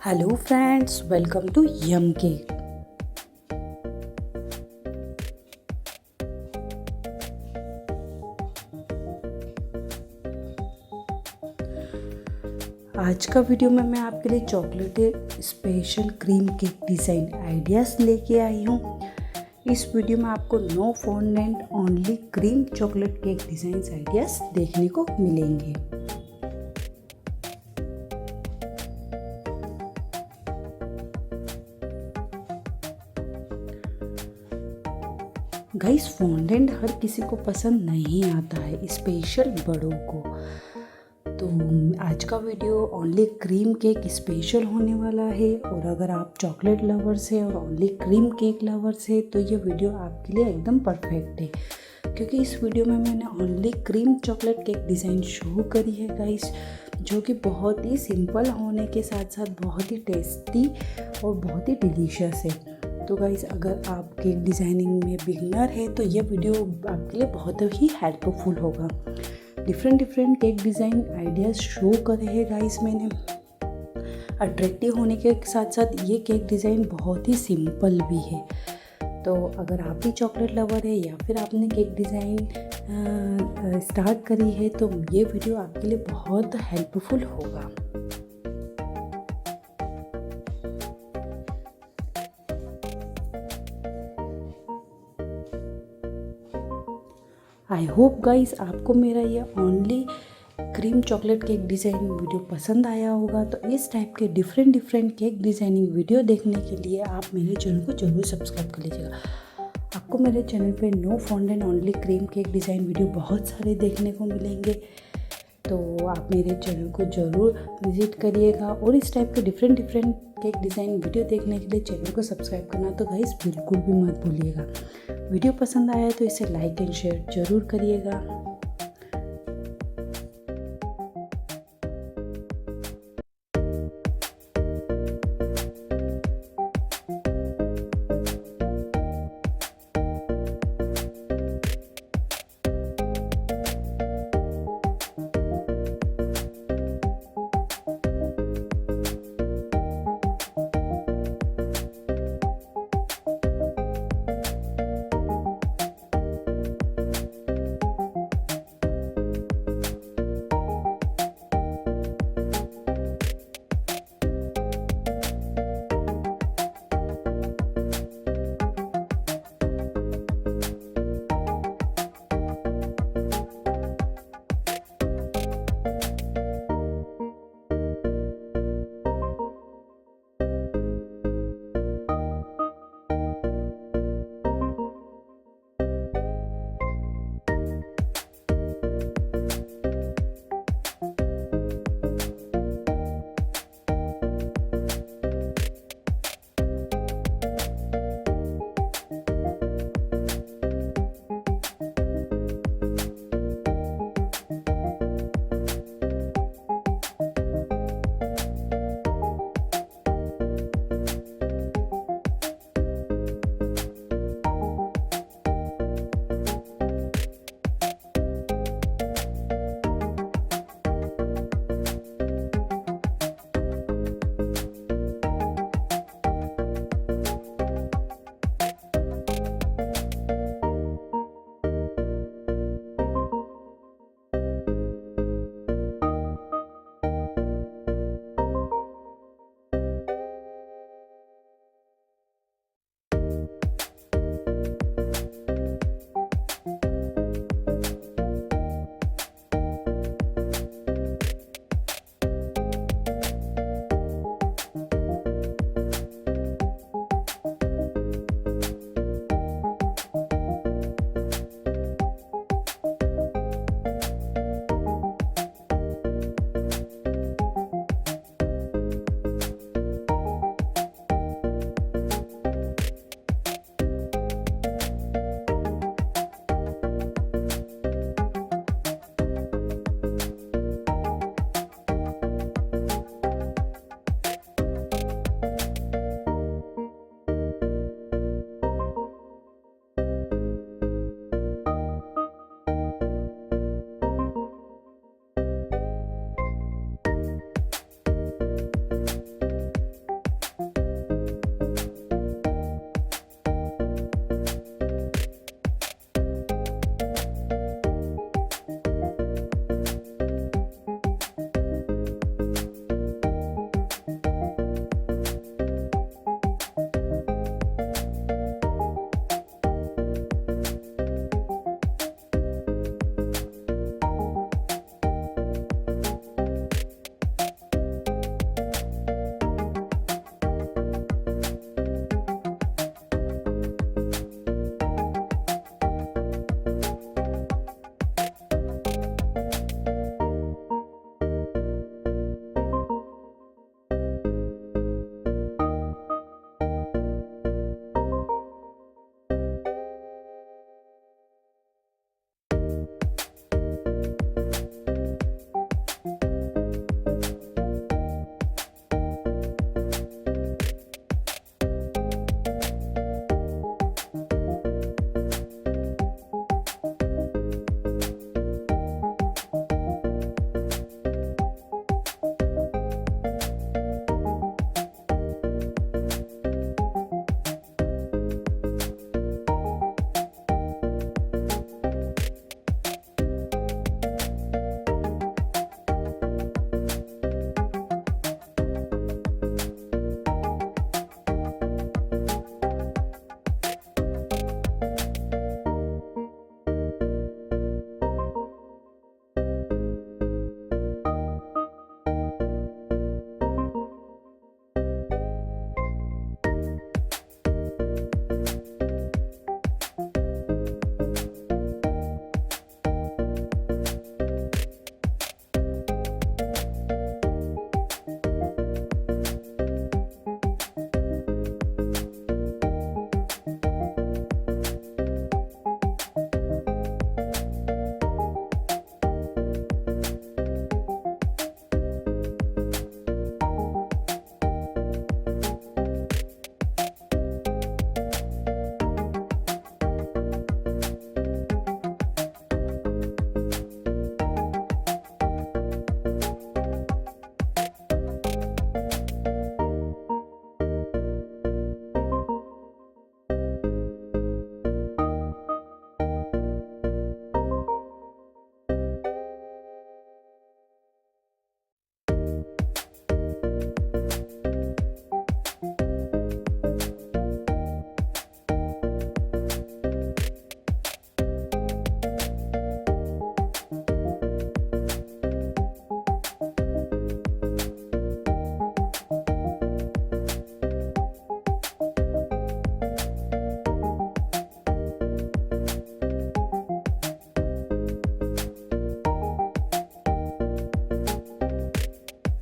Hello friends, welcome to yum cake. आज का video में मैं आपके लिए chocolate special cream cake design ideas लेके आई हूँ। इस वीडियो में आपको no fondant only cream chocolate cake design ideas देखने को मिलेंगे। गाइस, फॉन्डेंट हर किसी को पसंद नहीं आता है, स्पेशल बड़ों को। तो आज का video only cream cake special होने वाला है, और अगर आप चॉकलेट लवर्स हैं और ओनली क्रीम केक लवर्स हैं तो ये वीडियो आपके लिए एकदम परफेक्ट है, क्योंकि इस वीडियो में मैंने only cream chocolate cake design show करी है गाइस, जो कि बहुत ही सिंपल होने के साथ साथ बहुत ही टेस्टी और बहुत ही डिलीशियस है। तो गाइस, अगर आप केक डिज़ाइनिंग में बिगनर है तो ये वीडियो आपके लिए बहुत ही हेल्पफुल होगा। Different cake design ideas show करे हैं गाइस मैंने। अट्रैक्टिव होने के साथ साथ ये केक डिज़ाइन बहुत ही सिंपल भी है। तो अगर आप भी चॉकलेट लवर है या फिर आपने केक डिज़ाइन स्टार्ट करी है तो ये वीडियो आपके लिए बहुत हेल्पफुल होगा। आई होप गाइस आपको मेरा ये only cream chocolate cake designing video पसंद आया होगा। तो इस टाइप के डिफरेंट केक डिज़ाइनिंग वीडियो देखने के लिए आप मेरे चैनल को ज़रूर सब्सक्राइब कर लीजिएगा। आपको मेरे चैनल पे no fondant only cream cake design video बहुत सारे देखने को मिलेंगे, तो आप मेरे चैनल को ज़रूर विज़िट करिएगा। और इस टाइप के डिफरेंट केक डिज़ाइन वीडियो देखने के लिए चैनल को सब्सक्राइब करना तो गाइस बिल्कुल भी मत भूलिएगा। वीडियो पसंद आया तो इसे लाइक एंड शेयर ज़रूर करिएगा।